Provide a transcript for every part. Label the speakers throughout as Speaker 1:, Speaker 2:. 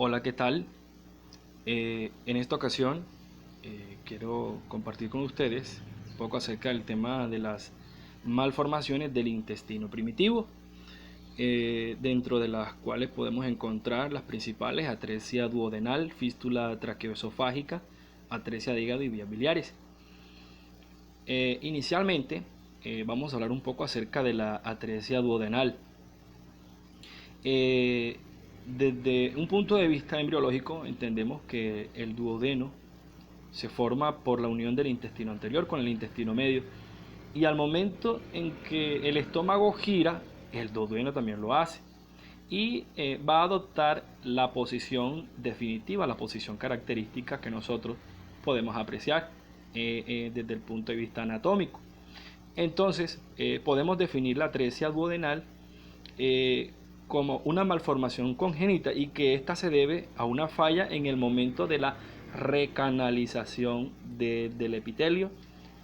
Speaker 1: Hola, ¿qué tal? En esta ocasión quiero compartir con ustedes un poco acerca del tema de las malformaciones del intestino primitivo, dentro de las cuales podemos encontrar las principales: atresia duodenal, fístula traqueoesofágica, atresia de hígado y vías biliares. Inicialmente vamos a hablar un poco acerca de la atresia duodenal. Eh, Desde un punto de vista embriológico entendemos que el duodeno se forma por la unión del intestino anterior con el intestino medio, y al momento en que el estómago gira, el duodeno también lo hace y va a adoptar la posición definitiva, la posición característica que nosotros podemos apreciar desde el punto de vista anatómico. Entonces podemos definir la atresia duodenal eh, como una malformación congénita, y que ésta se debe a una falla en el momento de la recanalización del epitelio,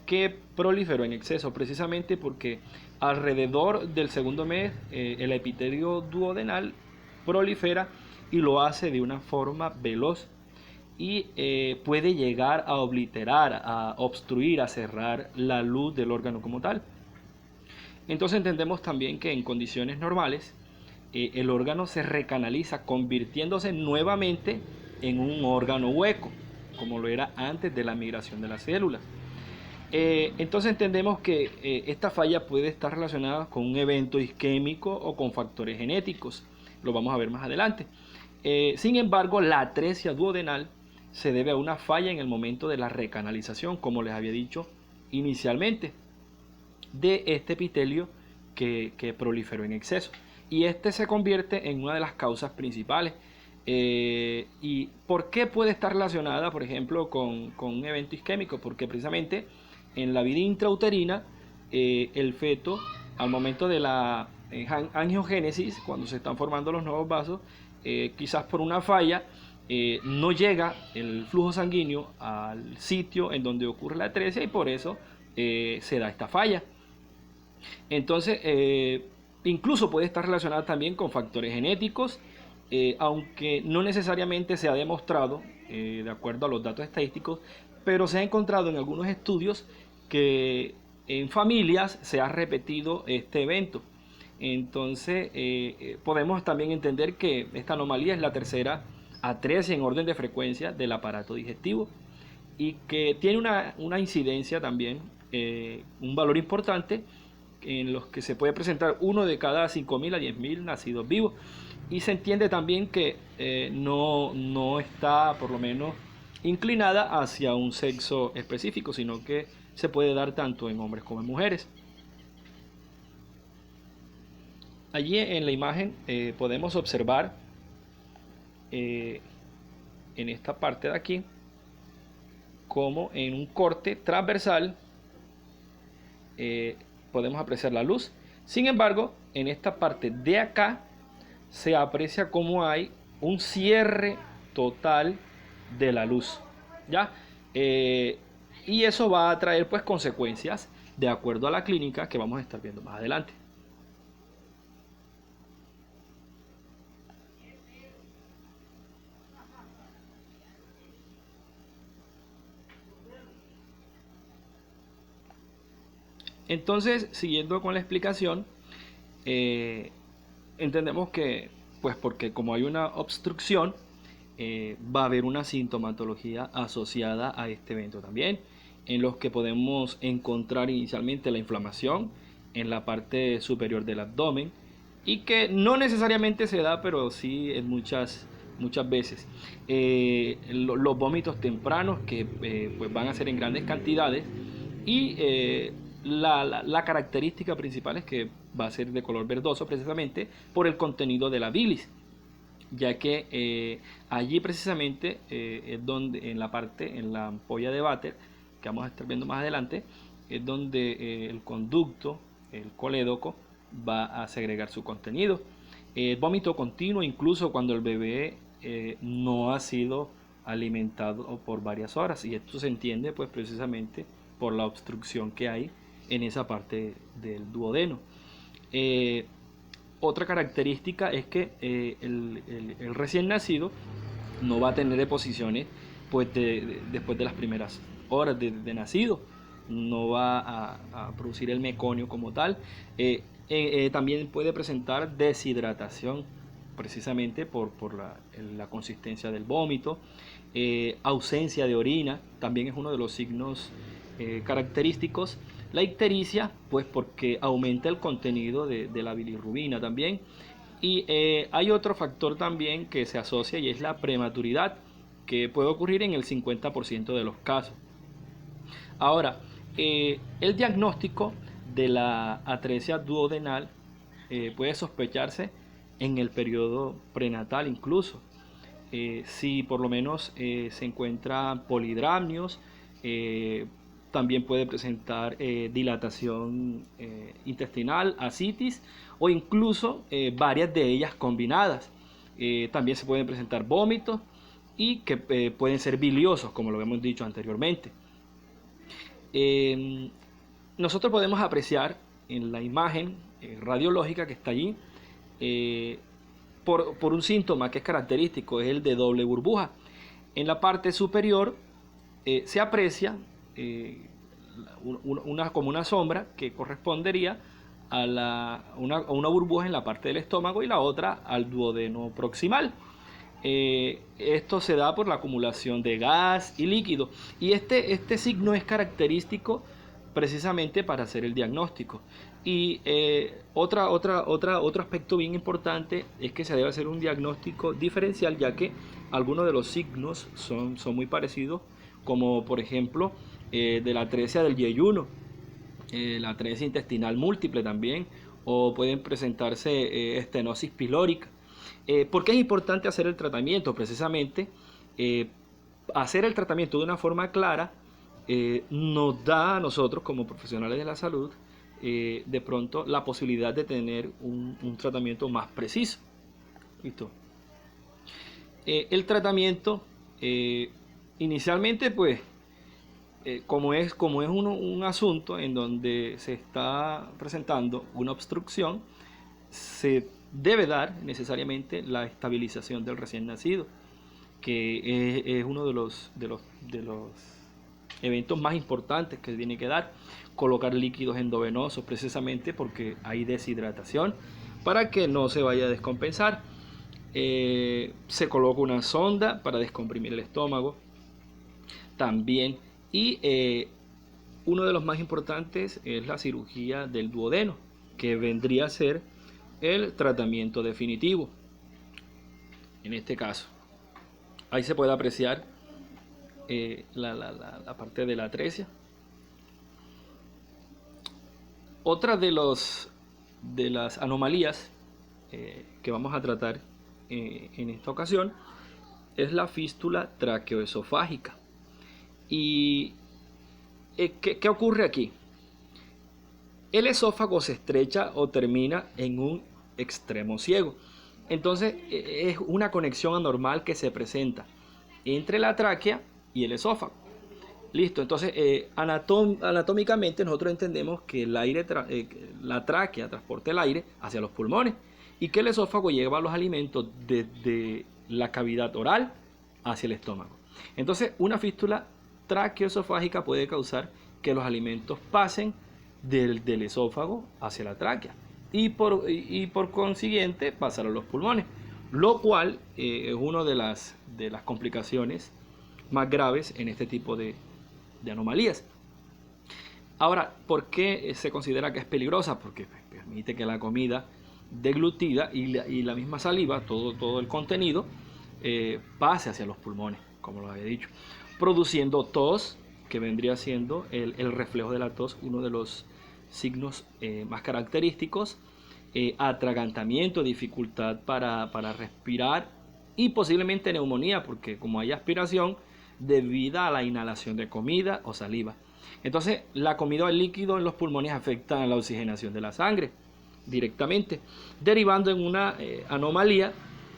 Speaker 1: que proliferó en exceso, precisamente porque alrededor del segundo mes el epitelio duodenal prolifera y lo hace de una forma veloz, y puede llegar a obliterar, a obstruir, a cerrar la luz del órgano como tal. Entonces entendemos también que en condiciones normales el órgano se recanaliza, convirtiéndose nuevamente en un órgano hueco, como lo era antes de la migración de las células. Entonces entendemos que esta falla puede estar relacionada con un evento isquémico o con factores genéticos. Lo vamos a ver más adelante. Sin embargo, la atresia duodenal se debe a una falla en el momento de la recanalización, como les había dicho inicialmente, de este epitelio que proliferó en exceso. Y este se convierte en una de las causas principales. ¿Y por qué puede estar relacionada, por ejemplo, con un evento isquémico? Porque precisamente en la vida intrauterina, el feto, al momento de la angiogénesis, cuando se están formando los nuevos vasos, quizás por una falla, no llega el flujo sanguíneo al sitio en donde ocurre la atresia, y por eso se da esta falla. Entonces, incluso puede estar relacionada también con factores genéticos, aunque no necesariamente se ha demostrado, de acuerdo a los datos estadísticos, pero se ha encontrado en algunos estudios que en familias se ha repetido este evento. Entonces, podemos también entender que esta anomalía es la tercera atresia en orden de frecuencia del aparato digestivo, y que tiene una incidencia también, un valor importante, en los que se puede presentar uno de cada 5.000 a 10.000 nacidos vivos. Y se entiende también que no está, por lo menos, inclinada hacia un sexo específico, sino que se puede dar tanto en hombres como en mujeres. Allí en la imagen podemos observar, eh, en esta parte de aquí, como en un corte transversal podemos apreciar la luz. Sin embargo, en esta parte de acá se aprecia como hay un cierre total de la luz, ¿ya? Eh, y eso va a traer pues consecuencias de acuerdo a la clínica que vamos a estar viendo más adelante. Entonces, siguiendo con la explicación, eh, entendemos que, pues porque como hay una obstrucción, va a haber una sintomatología asociada a este evento también, en los que podemos encontrar inicialmente la inflamación en la parte superior del abdomen, y que no necesariamente se da, pero sí en muchas veces. Los vómitos tempranos, que pues van a ser en grandes cantidades, y la característica principal es que va a ser de color verdoso, precisamente por el contenido de la bilis, ya que allí precisamente es donde, en la ampolla de váter, que vamos a estar viendo más adelante, es donde el conducto, el colédoco, va a segregar su contenido. El vómito continuo, incluso cuando el bebé no ha sido alimentado por varias horas, y esto se entiende pues precisamente por la obstrucción que hay en esa parte del duodeno. Eh, Otra característica es que el recién nacido no va a tener deposiciones pues, después de las primeras horas de nacido, no va a producir el meconio como tal. También puede presentar deshidratación, precisamente por la consistencia del vómito. Ausencia de orina también es uno de los signos característicos. La ictericia, pues porque aumenta el contenido de la bilirrubina también. Y hay otro factor también que se asocia y es la prematuridad, que puede ocurrir en el 50% de los casos. Ahora, el diagnóstico de la atresia duodenal puede sospecharse en el periodo prenatal incluso. Si por lo menos se encuentran polidramnios, también puede presentar dilatación intestinal, ascitis o incluso varias de ellas combinadas. También se pueden presentar vómitos y que pueden ser biliosos, como lo hemos dicho anteriormente. Nosotros podemos apreciar en la imagen radiológica que está allí por un síntoma que es característico, es el de doble burbuja. En la parte superior se aprecia como una sombra que correspondería a una burbuja en la parte del estómago y la otra al duodeno proximal. Esto se da por la acumulación de gas y líquido, y este signo es característico precisamente para hacer el diagnóstico. Y otro aspecto bien importante es que se debe hacer un diagnóstico diferencial, ya que algunos de los signos son muy parecidos, como por ejemplo de la atresia del yeyuno, la atresia intestinal múltiple también, o pueden presentarse estenosis pilórica. ¿Por qué es importante hacer el tratamiento? Precisamente hacer el tratamiento de una forma clara nos da a nosotros como profesionales de la salud de pronto la posibilidad de tener un tratamiento más preciso. ¿Listo? El tratamiento inicialmente pues como es un asunto en donde se está presentando una obstrucción, se debe dar necesariamente la estabilización del recién nacido, que es uno de los eventos más importantes que tiene que dar. Colocar líquidos endovenosos precisamente porque hay deshidratación para que no se vaya a descompensar. Se coloca una sonda para descomprimir el estómago también, y uno de los más importantes es la cirugía del duodeno, que vendría a ser el tratamiento definitivo. En este caso, ahí se puede apreciar la parte de la atresia. Otra de las anomalías que vamos a tratar en esta ocasión es la fístula traqueoesofágica. ¿Y qué ocurre aquí? El esófago se estrecha o termina en un extremo ciego. Entonces es una conexión anormal que se presenta entre la tráquea y el esófago. Listo, entonces anatómicamente nosotros entendemos que la tráquea transporta el aire hacia los pulmones y que el esófago lleva los alimentos desde la cavidad oral hacia el estómago. Entonces una fístula traqueoesofágica puede causar que los alimentos pasen del esófago hacia la tráquea y por consiguiente pasar a los pulmones, lo cual es una de las complicaciones más graves en este tipo de anomalías. Ahora, ¿por qué se considera que es peligrosa? Porque permite que la comida deglutida y la misma saliva, todo el contenido, pase hacia los pulmones, como lo había dicho, produciendo tos, que vendría siendo el reflejo de la tos, uno de los signos más característicos, atragantamiento, dificultad para respirar y posiblemente neumonía, porque como hay aspiración debida a la inhalación de comida o saliva. Entonces la comida o el líquido en los pulmones afecta a la oxigenación de la sangre directamente, derivando en una anomalía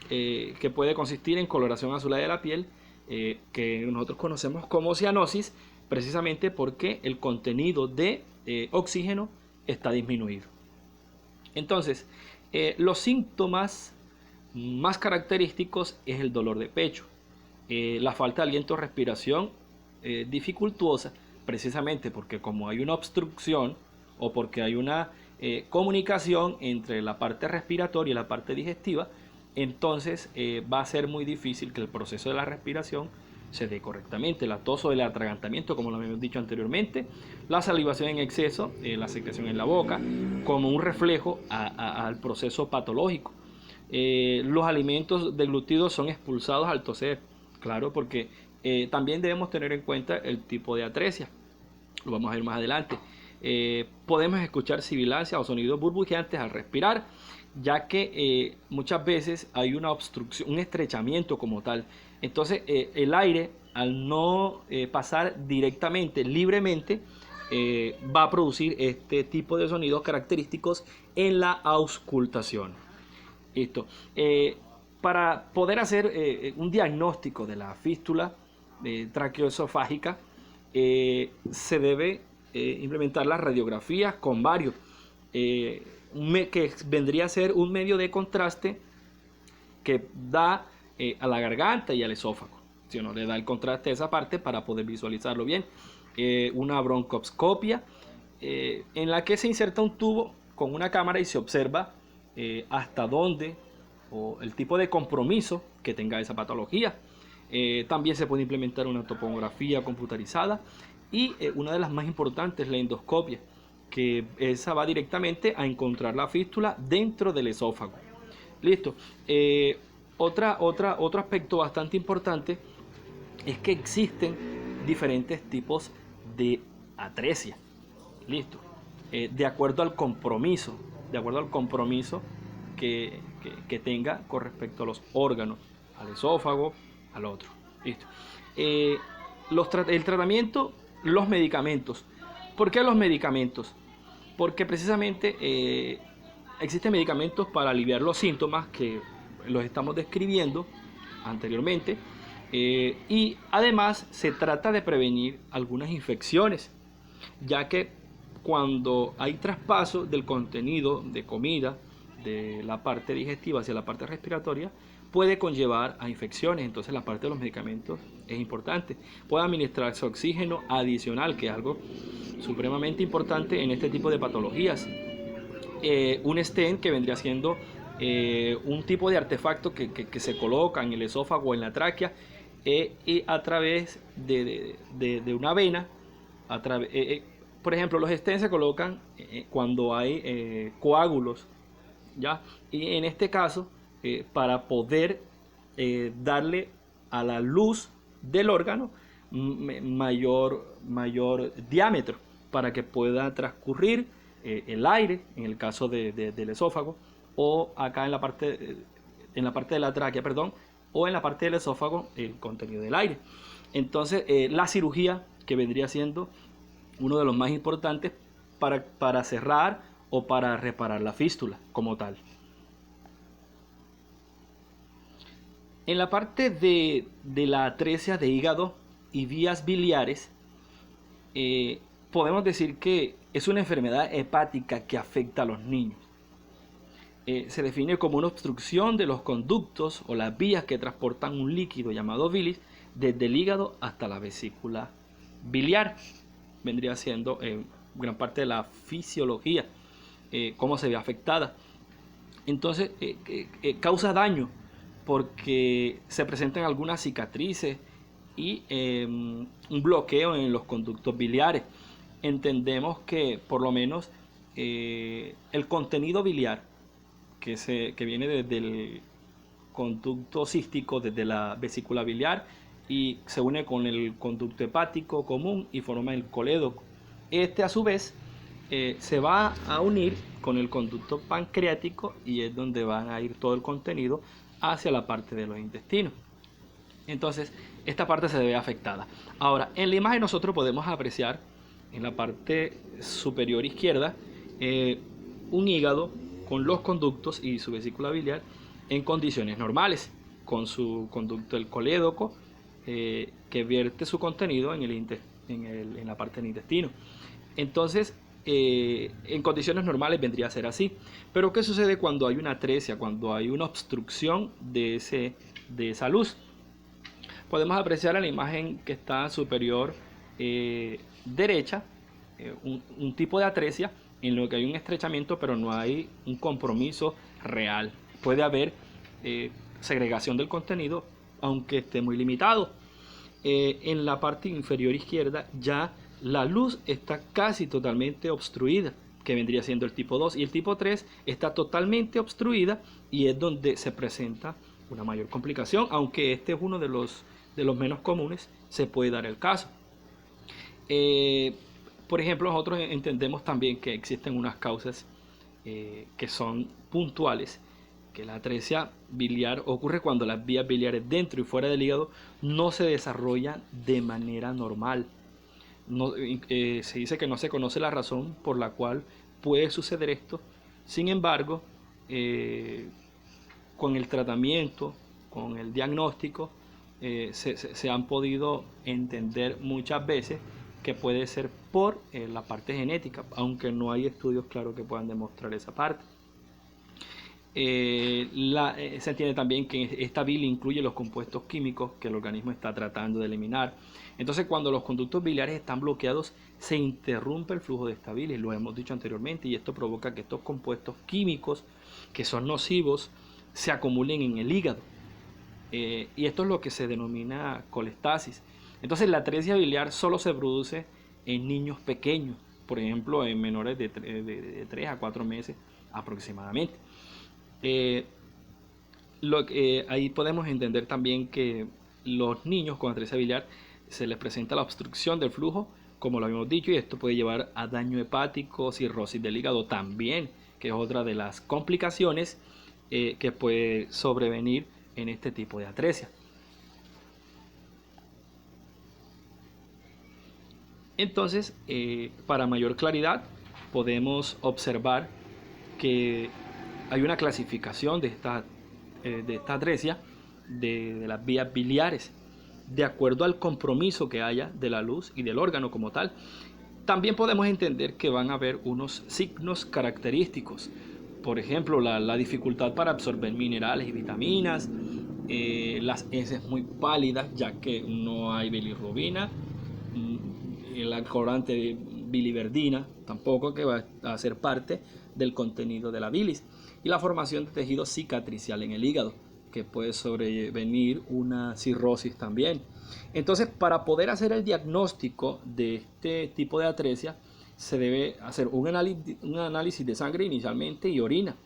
Speaker 1: que puede consistir en coloración azulada de la piel, que nosotros conocemos como cianosis, precisamente porque el contenido de oxígeno está disminuido. Entonces, los síntomas más característicos es el dolor de pecho. La falta de aliento o respiración dificultuosa, precisamente porque como hay una obstrucción o porque hay una comunicación entre la parte respiratoria y la parte digestiva, entonces va a ser muy difícil que el proceso de la respiración se dé correctamente. La tos o el atragantamiento, como lo habíamos dicho anteriormente, la salivación en exceso, la secreción en la boca, como un reflejo al proceso patológico. Los alimentos deglutidos son expulsados al toser, claro, porque también debemos tener en cuenta el tipo de atresia. Lo vamos a ver más adelante. Podemos escuchar sibilancia o sonidos burbujeantes al respirar, ya que muchas veces hay una obstrucción, un estrechamiento como tal. Entonces el aire, al no pasar directamente, libremente, va a producir este tipo de sonidos característicos en la auscultación. Listo. Para poder hacer un diagnóstico de la fístula traqueoesofágica, se debe implementar las radiografías con varios, que vendría a ser un medio de contraste que da a la garganta y al esófago. Si uno le da el contraste a esa parte para poder visualizarlo bien. Una broncoscopia en la que se inserta un tubo con una cámara y se observa hasta dónde o el tipo de compromiso que tenga esa patología. También se puede implementar una topografía computarizada y una de las más importantes, la endoscopia, que esa va directamente a encontrar la fístula dentro del esófago. Listo. Otro aspecto bastante importante es que existen diferentes tipos de atresia. Listo. De acuerdo al compromiso que tenga con respecto a los órganos, al esófago, al otro. Listo. El tratamiento, los medicamentos. ¿Por qué los medicamentos? Porque precisamente existen medicamentos para aliviar los síntomas que los estamos describiendo anteriormente, y además se trata de prevenir algunas infecciones, ya que cuando hay traspaso del contenido de comida de la parte digestiva hacia la parte respiratoria, puede conllevar a infecciones. Entonces la parte de los medicamentos es importante. Puede administrarse oxígeno adicional, que es algo supremamente importante en este tipo de patologías. Un stent, que vendría siendo un tipo de artefacto que se coloca en el esófago o en la tráquea, y a través de una vena, por ejemplo, los stents se colocan cuando hay coágulos, ¿ya? Y en este caso, para poder darle a la luz del órgano mayor diámetro, para que pueda transcurrir el aire, en el caso del esófago, o acá en la parte de la tráquea, perdón, o en la parte del esófago, el contenido del aire. Entonces, la cirugía, que vendría siendo uno de los más importantes para cerrar o para reparar la fístula como tal. En la parte de la atresia de hígado y vías biliares, podemos decir que es una enfermedad hepática que afecta a los niños. Se define como una obstrucción de los conductos o las vías que transportan un líquido llamado bilis desde el hígado hasta la vesícula biliar. Vendría siendo gran parte de la fisiología, cómo se ve afectada. Entonces, causa daño porque se presentan algunas cicatrices y un bloqueo en los conductos biliares. Entendemos que por lo menos el contenido biliar que viene desde el conducto cístico, desde la vesícula biliar, y se une con el conducto hepático común y forma el colédoco. Este a su vez se va a unir con el conducto pancreático y es donde van a ir todo el contenido hacia la parte de los intestinos. Entonces esta parte se ve afectada. Ahora, en la imagen nosotros podemos apreciar en la parte superior izquierda un hígado con los conductos y su vesícula biliar en condiciones normales, con su conducto el colédoco, que vierte su contenido en la parte del intestino. Entonces, en condiciones normales vendría a ser así. Pero ¿qué sucede cuando hay una atresia, cuando hay una obstrucción de esa luz? podemos apreciar en la imagen que está superior derecha un tipo de atresia en lo que hay un estrechamiento, pero no hay un compromiso real. Puede haber segregación del contenido, aunque esté muy limitado. En la parte inferior izquierda ya la luz está casi totalmente obstruida, que vendría siendo el tipo 2, y el tipo 3 está totalmente obstruida, y es donde se presenta una mayor complicación, aunque este es uno de los menos comunes, se puede dar el caso. Por ejemplo, nosotros entendemos también que existen unas causas que son puntuales, que la atresia biliar ocurre cuando las vías biliares dentro y fuera del hígado no se desarrollan de manera normal. No, se dice que no se conoce la razón por la cual puede suceder esto. Sin embargo, con el tratamiento, con el diagnóstico, se han podido entender muchas veces que puede ser por la parte genética, aunque no hay estudios claros que puedan demostrar esa parte. Se entiende también que esta bilis incluye los compuestos químicos que el organismo está tratando de eliminar. Entonces, cuando los conductos biliares están bloqueados, se interrumpe el flujo de esta bilis, lo hemos dicho anteriormente, y esto provoca que estos compuestos químicos que son nocivos se acumulen en el hígado. Y esto es lo que se denomina colestasis. Entonces, la atresia biliar solo se produce en niños pequeños, por ejemplo, en menores de 3 a 4 meses aproximadamente. Ahí podemos entender también que los niños con atresia biliar se les presenta la obstrucción del flujo, como lo habíamos dicho, y esto puede llevar a daño hepático, cirrosis del hígado también, que es otra de las complicaciones que puede sobrevenir en este tipo de atresia. Entonces, para mayor claridad, podemos observar que hay una clasificación de esta atresia de las vías biliares, de acuerdo al compromiso que haya de la luz y del órgano como tal. También podemos entender que van a haber unos signos característicos, por ejemplo, la dificultad para absorber minerales y vitaminas, las heces muy pálidas, ya que no hay bilirrubina, el colorante biliverdina tampoco, que va a ser parte del contenido de la bilis, y la formación de tejido cicatricial en el hígado, que puede sobrevenir una cirrosis también. Entonces, para poder hacer el diagnóstico de este tipo de atresia, se debe hacer un análisis de sangre inicialmente y orina,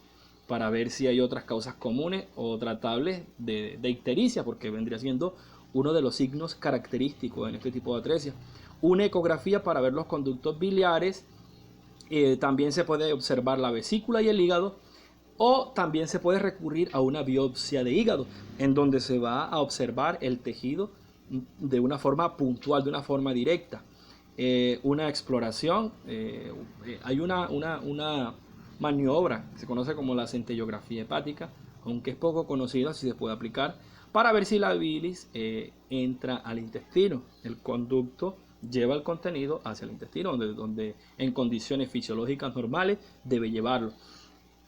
Speaker 1: para ver si hay otras causas comunes o tratables de ictericia, porque vendría siendo uno de los signos característicos en este tipo de atresia. Una ecografía para ver los conductos biliares. También se puede observar la vesícula y el hígado, o también se puede recurrir a una biopsia de hígado, en donde se va a observar el tejido de una forma puntual, de una forma directa. Una exploración, hay una maniobra que se conoce como la centellografía hepática, aunque es poco conocida, si se puede aplicar, para ver si la bilis entra al intestino. El conducto lleva el contenido hacia el intestino, donde en condiciones fisiológicas normales debe llevarlo.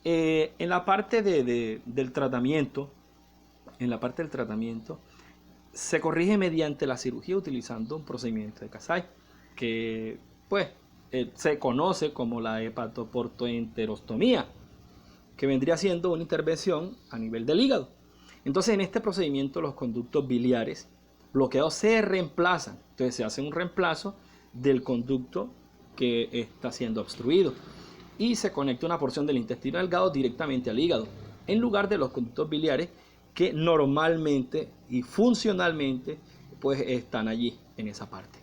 Speaker 1: En la parte del tratamiento, se corrige mediante la cirugía utilizando un procedimiento de Kasai, que pues se conoce como la hepatoportoenterostomía, que vendría siendo una intervención a nivel del hígado. Entonces, en este procedimiento los conductos biliares bloqueados se reemplazan. Entonces se hace un reemplazo del conducto que está siendo obstruido y se conecta una porción del intestino delgado directamente al hígado, en lugar de los conductos biliares que normalmente y funcionalmente pues están allí en esa parte.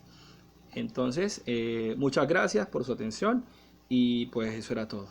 Speaker 1: Entonces, muchas gracias por su atención y pues eso era todo.